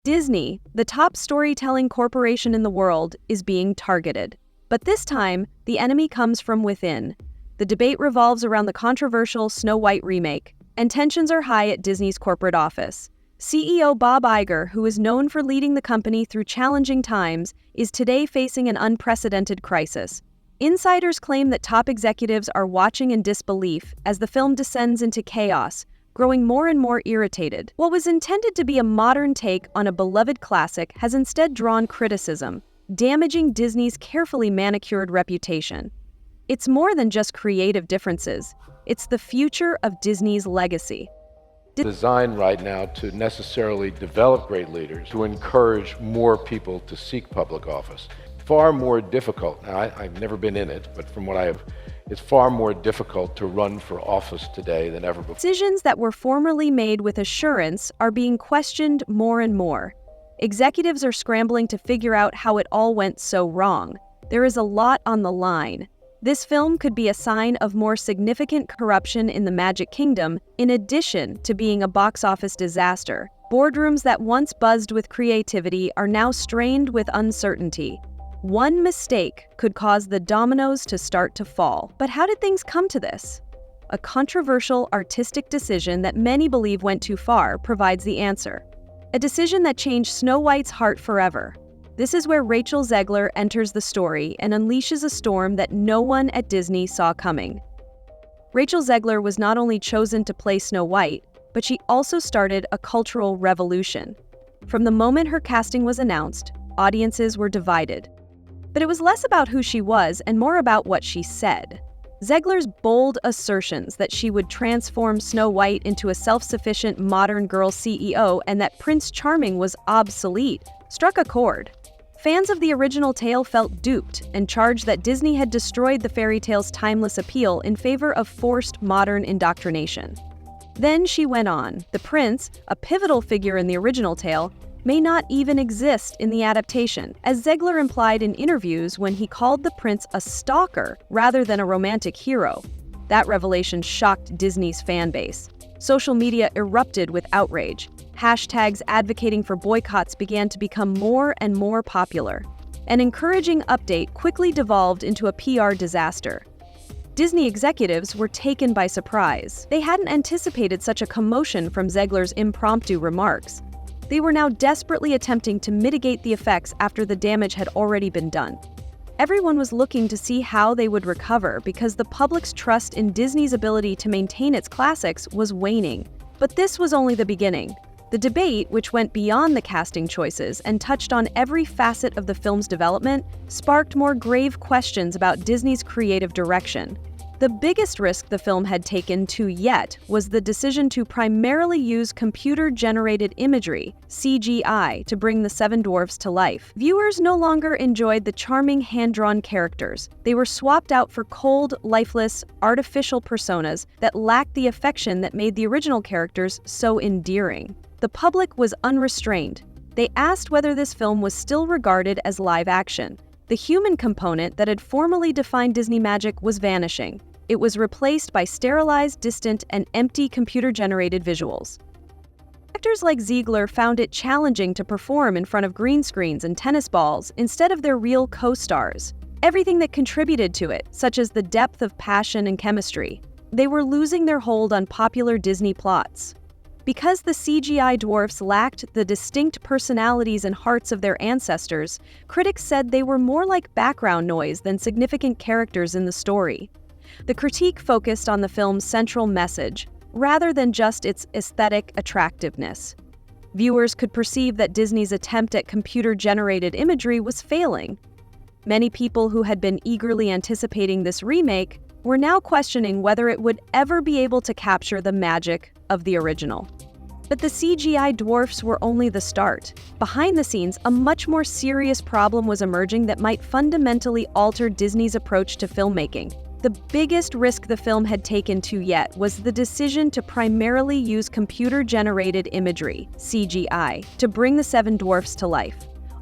Disney, the top storytelling corporation in the world, is being targeted. But this time, the enemy comes from within. The debate revolves around the controversial Snow White remake, and tensions are high at Disney's corporate office. CEO Bob Iger, who is known for leading the company through challenging times, is today facing an unprecedented crisis. Insiders claim that top executives are watching in disbelief as the film descends into chaos, growing more and more irritated. What was intended to be a modern take on a beloved classic has instead drawn criticism, damaging Disney's carefully manicured reputation. It's more than just creative differences. It's the future of Disney's legacy. Designed right now to necessarily develop great leaders, to encourage more people to seek public office. Far more difficult. Now, I've never been in it, but from what I have, it's far more difficult to run for office today than ever before. Decisions that were formerly made with assurance are being questioned more and more. Executives are scrambling to figure out how it all went so wrong. There is a lot on the line. This film could be a sign of more significant corruption in the Magic Kingdom, in addition to being a box office disaster. Boardrooms that once buzzed with creativity are now strained with uncertainty. One mistake could cause the dominoes to start to fall. But how did things come to this? A controversial artistic decision that many believe went too far provides the answer. A decision that changed Snow White's heart forever. This is where Rachel Zegler enters the story and unleashes a storm that no one at Disney saw coming. Rachel Zegler was not only chosen to play Snow White, but she also started a cultural revolution. From the moment her casting was announced, audiences were divided. But it was less about who she was and more about what she said. Zegler's bold assertions that she would transform Snow White into a self-sufficient modern girl CEO and that Prince Charming was obsolete struck a chord. Fans of the original tale felt duped and charged that Disney had destroyed the fairy tale's timeless appeal in favor of forced modern indoctrination. Then she went on. The prince, a pivotal figure in the original tale, may not even exist in the adaptation, as Zegler implied in interviews when he called the prince a stalker rather than a romantic hero. That revelation shocked Disney's fan base. Social media erupted with outrage. Hashtags advocating for boycotts began to become more and more popular. An encouraging update quickly devolved into a PR disaster. Disney executives were taken by surprise. They hadn't anticipated such a commotion from Zegler's impromptu remarks. They were now desperately attempting to mitigate the effects after the damage had already been done. Everyone was looking to see how they would recover because the public's trust in Disney's ability to maintain its classics was waning. But this was only the beginning. The debate, which went beyond the casting choices and touched on every facet of the film's development, sparked more grave questions about Disney's creative direction. The biggest risk the film had taken to yet was the decision to primarily use computer-generated imagery, CGI, to bring the Seven Dwarfs to life. Viewers no longer enjoyed the charming hand-drawn characters. They were swapped out for cold, lifeless, artificial personas that lacked the affection that made the original characters so endearing. The public was unrestrained. They asked whether this film was still regarded as live action. The human component that had formerly defined Disney magic was vanishing. It was replaced by sterilized, distant, and empty computer-generated visuals. Actors like Zegler found it challenging to perform in front of green screens and tennis balls instead of their real co-stars. Everything that contributed to it, such as the depth of passion and chemistry, they were losing their hold on popular Disney plots. Because the CGI dwarfs lacked the distinct personalities and hearts of their ancestors, critics said they were more like background noise than significant characters in the story. The critique focused on the film's central message, rather than just its aesthetic attractiveness. Viewers could perceive that Disney's attempt at computer-generated imagery was failing. Many people who had been eagerly anticipating this remake were now questioning whether it would ever be able to capture the magic of the original. But the CGI dwarfs were only the start. Behind the scenes, a much more serious problem was emerging that might fundamentally alter Disney's approach to filmmaking. The biggest risk the film had taken to yet was the decision to primarily use computer-generated imagery, CGI, to bring the Seven Dwarfs to life.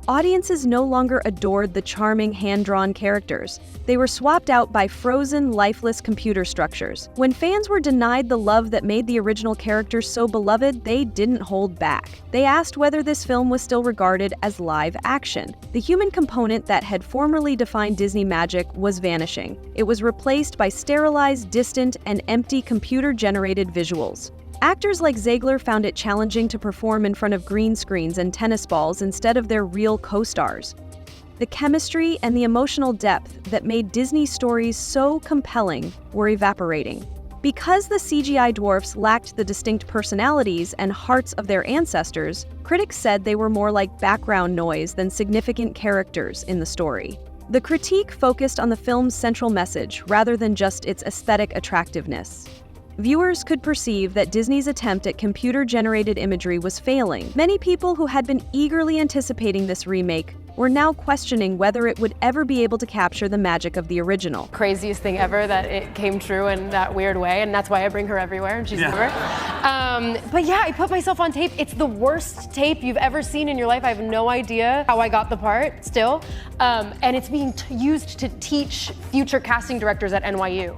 Audiences no longer adored the charming hand-drawn characters. They were swapped out by frozen, lifeless computer structures. When fans were denied the love that made the original characters so beloved, they didn't hold back. They asked whether this film was still regarded as live action. The human component that had formerly defined Disney magic was vanishing. It was replaced by sterilized, distant, and empty computer-generated visuals. Actors like Zegler found it challenging to perform in front of green screens and tennis balls instead of their real co-stars. The chemistry and the emotional depth that made Disney's stories so compelling were evaporating. Because the CGI dwarfs lacked the distinct personalities and hearts of their ancestors, critics said they were more like background noise than significant characters in the story. The critique focused on the film's central message rather than just its aesthetic attractiveness. Viewers could perceive that Disney's attempt at computer-generated imagery was failing. Many people who had been eagerly anticipating this remake were now questioning whether it would ever be able to capture the magic of the original. Craziest thing ever that it came true in that weird way, and that's why I bring her everywhere, and she's everywhere. But yeah, I put myself on tape. It's the worst tape you've ever seen in your life. I have no idea how I got the part still. And it's being used to teach future casting directors at NYU.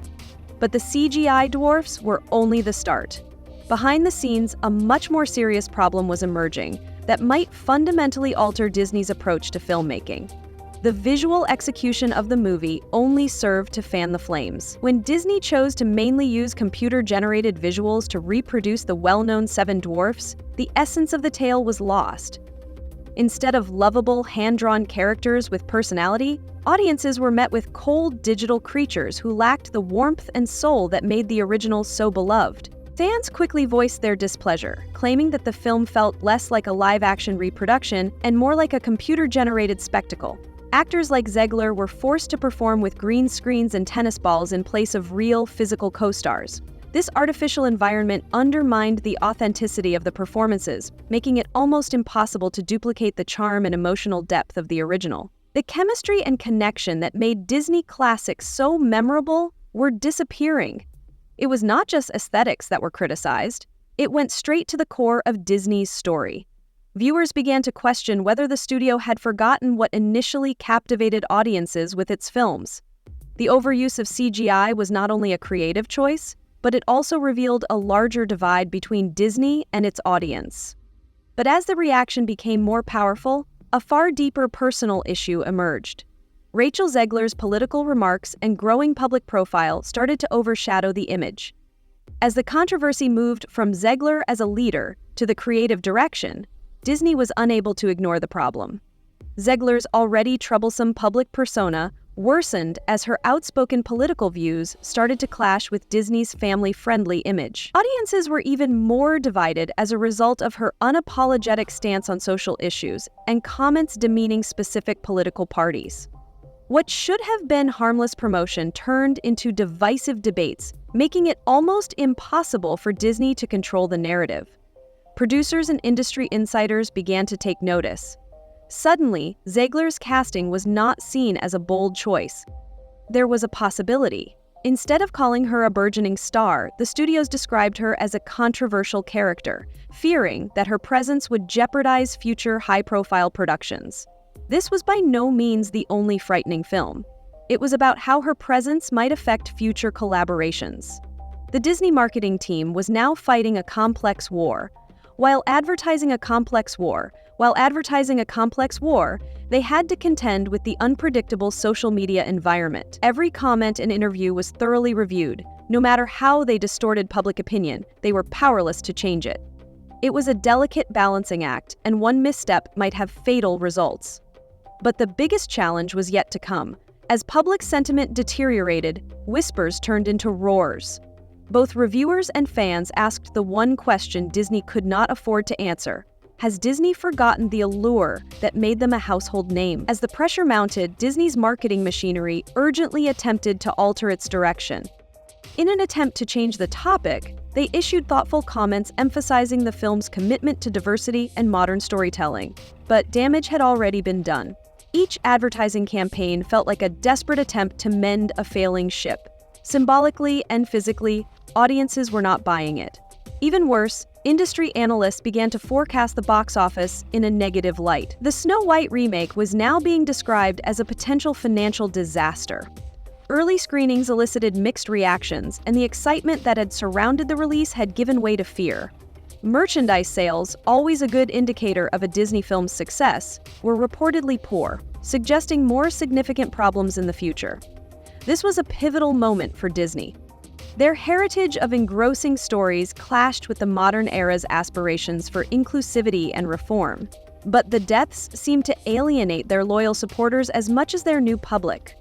But the CGI dwarfs were only the start. Behind the scenes, a much more serious problem was emerging that might fundamentally alter Disney's approach to filmmaking. The visual execution of the movie only served to fan the flames. When Disney chose to mainly use computer-generated visuals to reproduce the well-known Seven Dwarfs, the essence of the tale was lost. Instead of lovable, hand-drawn characters with personality, audiences were met with cold digital creatures who lacked the warmth and soul that made the original so beloved. Fans quickly voiced their displeasure, claiming that the film felt less like a live-action reproduction and more like a computer-generated spectacle. Actors like Zegler were forced to perform with green screens and tennis balls in place of real, physical co-stars. This artificial environment undermined the authenticity of the performances, making it almost impossible to duplicate the charm and emotional depth of the original. The chemistry and connection that made Disney classics so memorable were disappearing. It was not just aesthetics that were criticized. It went straight to the core of Disney's story. Viewers began to question whether the studio had forgotten what initially captivated audiences with its films. The overuse of CGI was not only a creative choice, but it also revealed a larger divide between Disney and its audience. But as the reaction became more powerful, a far deeper personal issue emerged. Rachel Zegler's political remarks and growing public profile started to overshadow the image. As the controversy moved from Zegler as a leader to the creative direction, Disney was unable to ignore the problem. Zegler's already troublesome public persona worsened as her outspoken political views started to clash with Disney's family-friendly image. Audiences were even more divided as a result of her unapologetic stance on social issues and comments demeaning specific political parties. What should have been harmless promotion turned into divisive debates, making it almost impossible for Disney to control the narrative. Producers and industry insiders began to take notice. Suddenly, Zegler's casting was not seen as a bold choice. There was a possibility. Instead of calling her a burgeoning star, the studios described her as a controversial character, fearing that her presence would jeopardize future high-profile productions. This was by no means the only frightening film. It was about how her presence might affect future collaborations. The Disney marketing team was now fighting a complex war. While advertising a complex war, they had to contend with the unpredictable social media environment. Every comment and interview was thoroughly reviewed. No matter how they distorted public opinion, they were powerless to change it. It was a delicate balancing act, and one misstep might have fatal results. But the biggest challenge was yet to come. As public sentiment deteriorated, whispers turned into roars. Both reviewers and fans asked the one question Disney could not afford to answer: has Disney forgotten the allure that made them a household name? As the pressure mounted, Disney's marketing machinery urgently attempted to alter its direction. In an attempt to change the topic, they issued thoughtful comments emphasizing the film's commitment to diversity and modern storytelling. But damage had already been done. Each advertising campaign felt like a desperate attempt to mend a failing ship. Symbolically and physically, audiences were not buying it. Even worse, industry analysts began to forecast the box office in a negative light. The Snow White remake was now being described as a potential financial disaster. Early screenings elicited mixed reactions, and the excitement that had surrounded the release had given way to fear. Merchandise sales, always a good indicator of a Disney film's success, were reportedly poor, suggesting more significant problems in the future. This was a pivotal moment for Disney. Their heritage of engrossing stories clashed with the modern era's aspirations for inclusivity and reform. But the deaths seemed to alienate their loyal supporters as much as their new public.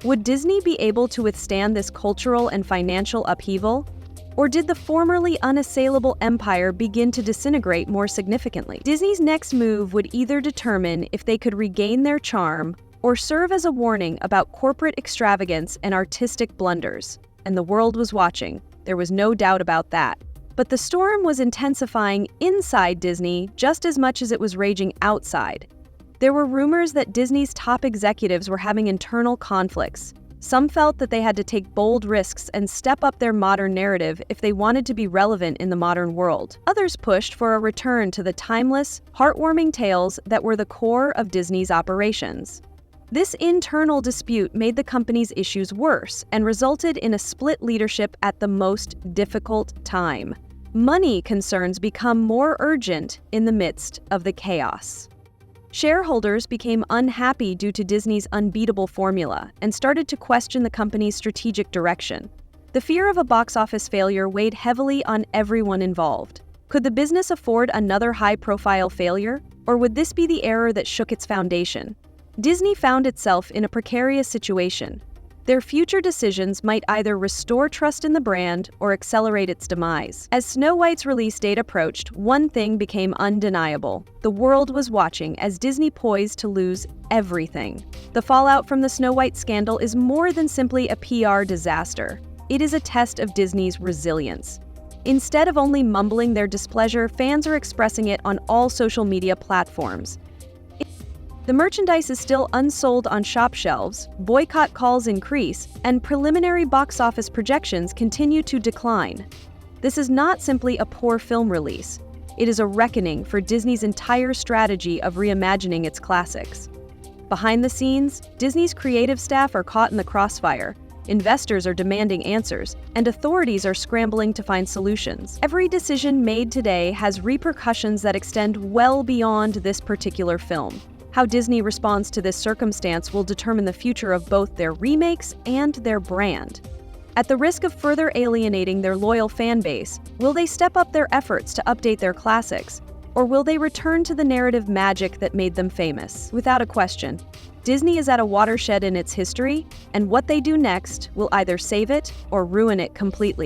Would Disney be able to withstand this cultural and financial upheaval? Or did the formerly unassailable empire begin to disintegrate more significantly? Disney's next move would either determine if they could regain their charm or serve as a warning about corporate extravagance and artistic blunders. And the world was watching. There was no doubt about that. But the storm was intensifying inside Disney just as much as it was raging outside. There were rumors that Disney's top executives were having internal conflicts. Some felt that they had to take bold risks and step up their modern narrative if they wanted to be relevant in the modern world. Others pushed for a return to the timeless, heartwarming tales that were the core of Disney's operations. This internal dispute made the company's issues worse and resulted in a split leadership at the most difficult time. Money concerns become more urgent in the midst of the chaos. Shareholders became unhappy due to Disney's unbeatable formula and started to question the company's strategic direction. The fear of a box office failure weighed heavily on everyone involved. Could the business afford another high-profile failure, or would this be the error that shook its foundation? Disney found itself in a precarious situation. Their future decisions might either restore trust in the brand or accelerate its demise. As Snow White's release date approached, one thing became undeniable. The world was watching as Disney poised to lose everything. The fallout from the Snow White scandal is more than simply a PR disaster. It is a test of Disney's resilience. Instead of only mumbling their displeasure, fans are expressing it on all social media platforms. The merchandise is still unsold on shop shelves, boycott calls increase, and preliminary box office projections continue to decline. This is not simply a poor film release. It is a reckoning for Disney's entire strategy of reimagining its classics. Behind the scenes, Disney's creative staff are caught in the crossfire. Investors are demanding answers, and authorities are scrambling to find solutions. Every decision made today has repercussions that extend well beyond this particular film. How Disney responds to this circumstance will determine the future of both their remakes and their brand. At the risk of further alienating their loyal fan base, will they step up their efforts to update their classics? Or will they return to the narrative magic that made them famous? Without a question, Disney is at a watershed in its history, and what they do next will either save it or ruin it completely.